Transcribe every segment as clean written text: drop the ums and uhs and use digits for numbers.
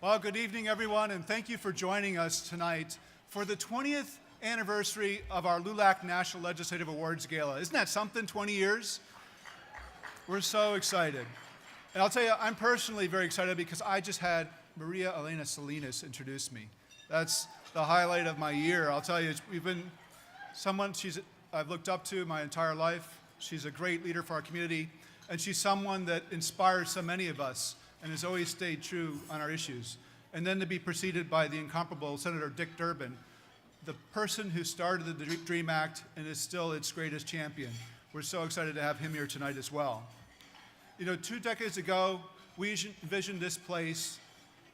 Well, good evening, everyone, and thank you for joining us tonight for the 20th anniversary of our LULAC National Legislative Awards Gala. Isn't that something, 20 years? We're so excited. And I'll tell you, I'm personally very excited because I just had Maria Elena Salinas introduce me. That's the highlight of my year. I'll tell you, we've been someone I've looked up to my entire life. She's a great leader for our community, and she's someone that inspires so many of us and has always stayed true on our issues. And then to be preceded by the incomparable Senator Dick Durbin, the person who started the DREAM Act and is still its greatest champion. We're so excited to have him here tonight as well. You know, 2 decades ago, we envisioned this place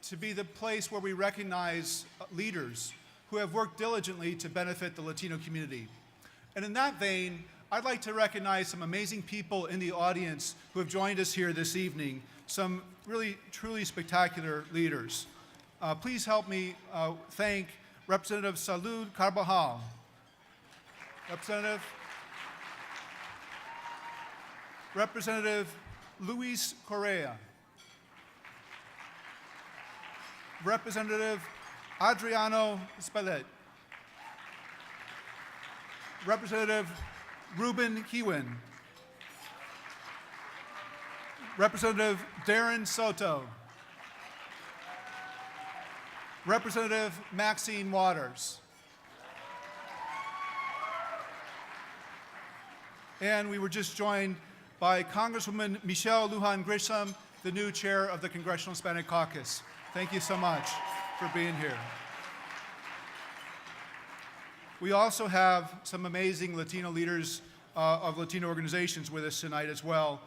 to be the place where we recognize leaders who have worked diligently to benefit the Latino community. And in that vein, I'd like to recognize some amazing people in the audience who have joined us here this evening, some really, truly spectacular leaders. Please help me thank Representative Salud Carbajal, Representative Luis Correa, Representative Adriano Spellet, Representative Ruben Kiwin, Representative Darren Soto, Representative Maxine Waters, and we were just joined by Congresswoman Michelle Lujan Grisham, the new chair of the Congressional Hispanic Caucus. Thank you so much for being here. We also have some amazing Latino leaders of Latino organizations with us tonight as well.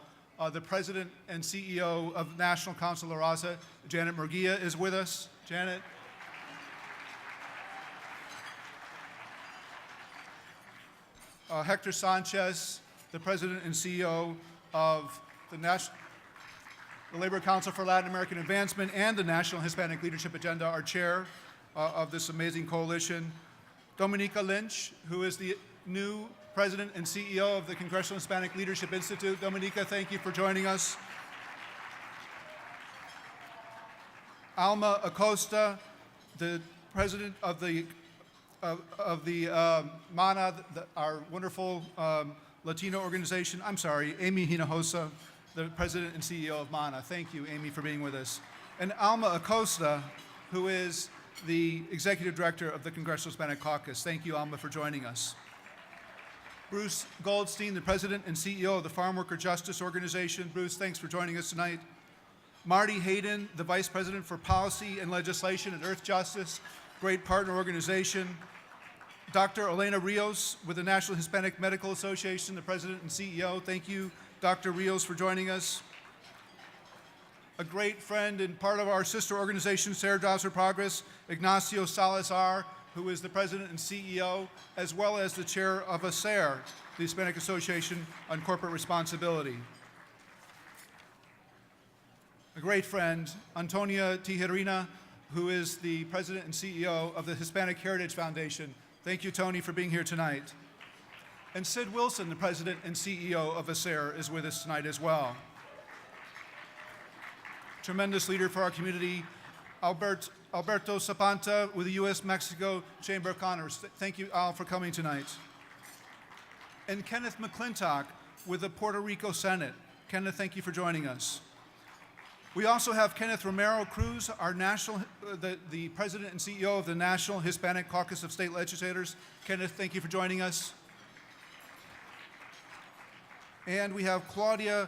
The President and CEO of National Council La Raza, Janet Murguia, is with us. Janet. Hector Sanchez, the President and CEO of the Labor Council for Latin American Advancement and the National Hispanic Leadership Agenda, our chair of this amazing coalition. Dominica Lynch, who is the new President and CEO of the Congressional Hispanic Leadership Institute. Dominica, thank you for joining us. Alma Acosta, the President of the MANA, our wonderful Latino organization. I'm sorry, Amy Hinojosa, the President and CEO of MANA. Thank you, Amy, for being with us. And Alma Acosta, who is the Executive Director of the Congressional Hispanic Caucus. Thank you, Alma, for joining us. Bruce Goldstein, the President and CEO of the Farm Worker Justice Organization. Bruce, thanks for joining us tonight. Marty Hayden, the Vice President for Policy and Legislation at Earth Justice, great partner organization. Dr. Elena Rios with the National Hispanic Medical Association, the President and CEO. Thank you, Dr. Rios, for joining us. A great friend and part of our sister organization, Sarah Jobs for Progress, Ignacio Salazar, who is the President and CEO, as well as the chair of ASER, the Hispanic Association on Corporate Responsibility. A great friend, Antonia Tijerina, who is the President and CEO of the Hispanic Heritage Foundation. Thank you, Tony, for being here tonight. And Sid Wilson, the President and CEO of ASER, is with us tonight as well. Tremendous leader for our community, Alberto Zapanta with the U.S.-Mexico Chamber of Commerce. Thank you, Al, for coming tonight. And Kenneth McClintock with the Puerto Rico Senate. Kenneth, thank you for joining us. We also have Kenneth Romero Cruz, our the President and CEO of the National Hispanic Caucus of State Legislators. Kenneth, thank you for joining us. And we have Claudia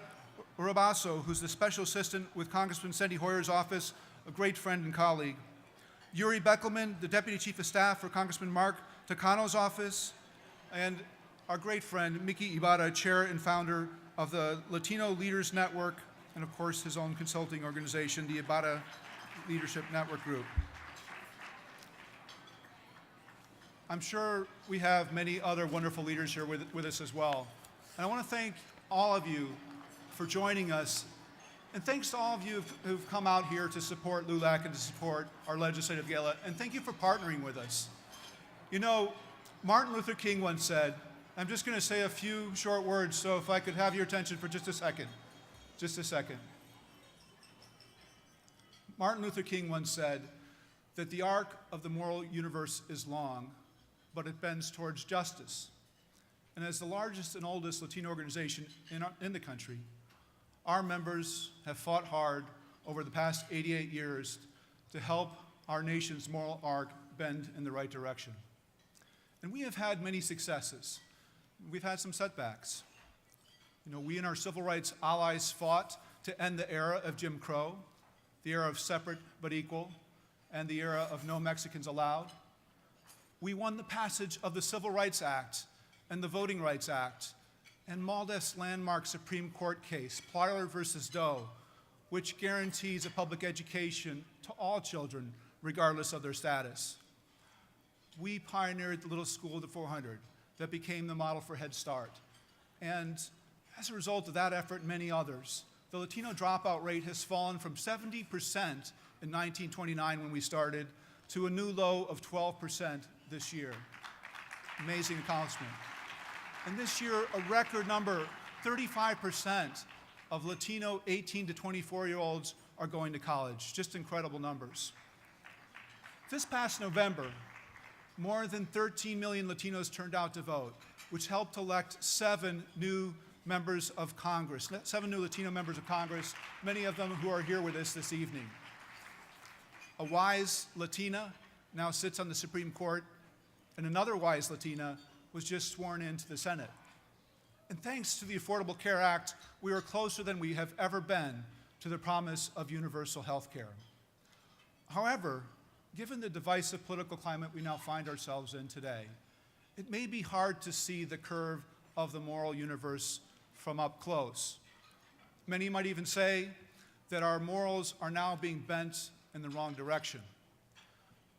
Rabasso, who's the Special Assistant with Congressman Sandy Hoyer's office, a great friend and colleague. Yuri Beckelman, the Deputy Chief of Staff for Congressman Mark Takano's office, and our great friend, Mickey Ibarra, Chair and Founder of the Latino Leaders Network, and of course his own consulting organization, the Ibarra Leadership Network Group. I'm sure we have many other wonderful leaders here with us as well. And I want to thank all of you for joining us. And thanks to all of you who've come out here to support LULAC and to support our legislative gala. And thank you for partnering with us. You know, Martin Luther King once said, I'm just going to say a few short words, so if I could have your attention for just a second. Just a second. Martin Luther King once said that the arc of the moral universe is long, but it bends towards justice. And as the largest and oldest Latino organization in the country, our members have fought hard over the past 88 years to help our nation's moral arc bend in the right direction. And we have had many successes. We've had some setbacks. We and our civil rights allies fought to end the era of Jim Crow, the era of separate but equal, and the era of no Mexicans allowed. We won the passage of the Civil Rights Act and the Voting Rights Act, and MALDEF's landmark Supreme Court case, Plyler versus Doe, which guarantees a public education to all children, regardless of their status. We pioneered the Little School of the 400 that became the model for Head Start. And as a result of that effort and many others, the Latino dropout rate has fallen from 70% in 1929 when we started to a new low of 12% this year. Amazing accomplishment. And this year, a record number, 35% of Latino 18 to 24-year-olds are going to college. Just incredible numbers. This past November, more than 13 million Latinos turned out to vote, which helped elect 7 new members of Congress, 7 new Latino members of Congress, many of them who are here with us this evening. A wise Latina now sits on the Supreme Court, and another wise Latina was just sworn into the Senate. And thanks to the Affordable Care Act, we are closer than we have ever been to the promise of universal health care. However, given the divisive political climate we now find ourselves in today, it may be hard to see the curve of the moral universe from up close. Many might even say that our morals are now being bent in the wrong direction.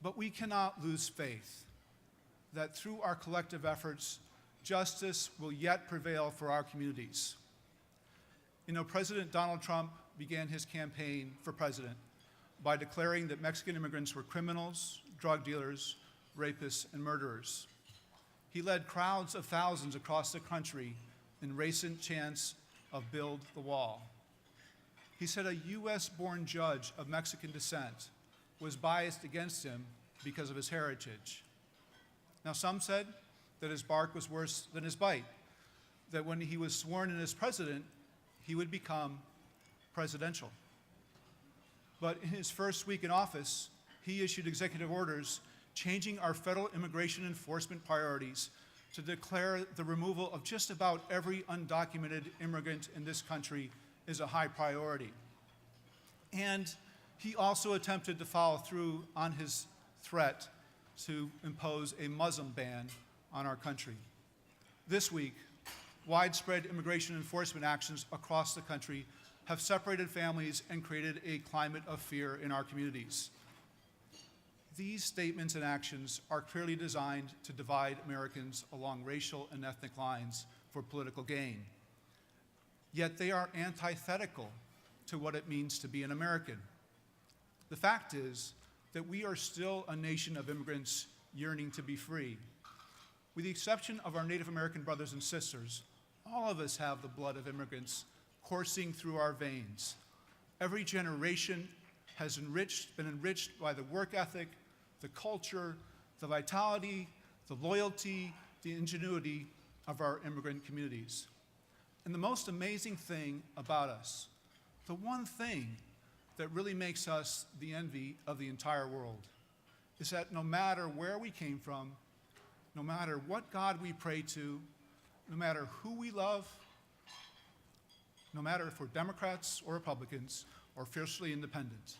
But we cannot lose faith that through our collective efforts, justice will yet prevail for our communities. President Donald Trump began his campaign for president by declaring that Mexican immigrants were criminals, drug dealers, rapists, and murderers. He led crowds of thousands across the country in recent chants of Build the Wall. He said a US-born judge of Mexican descent was biased against him because of his heritage. Now, some said that his bark was worse than his bite, that when he was sworn in as president, he would become presidential. But in his first week in office, he issued executive orders changing our federal immigration enforcement priorities to declare the removal of just about every undocumented immigrant in this country is a high priority. And he also attempted to follow through on his threat to impose a Muslim ban on our country. This week, widespread immigration enforcement actions across the country have separated families and created a climate of fear in our communities. These statements and actions are clearly designed to divide Americans along racial and ethnic lines for political gain. Yet they are antithetical to what it means to be an American. The fact is that we are still a nation of immigrants yearning to be free. With the exception of our Native American brothers and sisters, all of us have the blood of immigrants coursing through our veins. Every generation has been enriched by the work ethic, the culture, the vitality, the loyalty, the ingenuity of our immigrant communities. And the most amazing thing about us, the one thing that really makes us the envy of the entire world, is that no matter where we came from, no matter what God we pray to, no matter who we love, no matter if we're Democrats or Republicans or fiercely independent,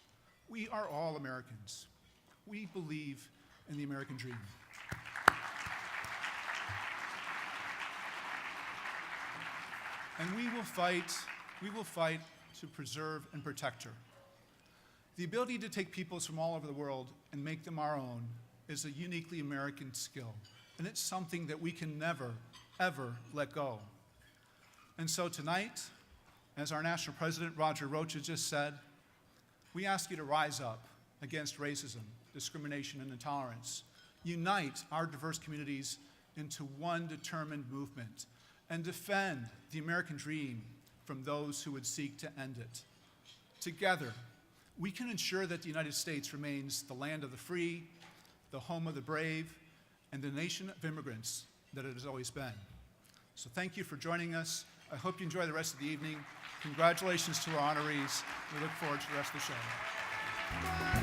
we are all Americans. We believe in the American dream. And we will fight to preserve and protect her. The ability to take peoples from all over the world and make them our own is a uniquely American skill, and it's something that we can never, ever let go. And so tonight, as our national president, Roger Rocha, just said, we ask you to rise up against racism, discrimination, and intolerance. Unite our diverse communities into one determined movement and defend the American dream from those who would seek to end it. Together, we can ensure that the United States remains the land of the free, the home of the brave, and the nation of immigrants that it has always been. So thank you for joining us. I hope you enjoy the rest of the evening. Congratulations to our honorees. We look forward to the rest of the show.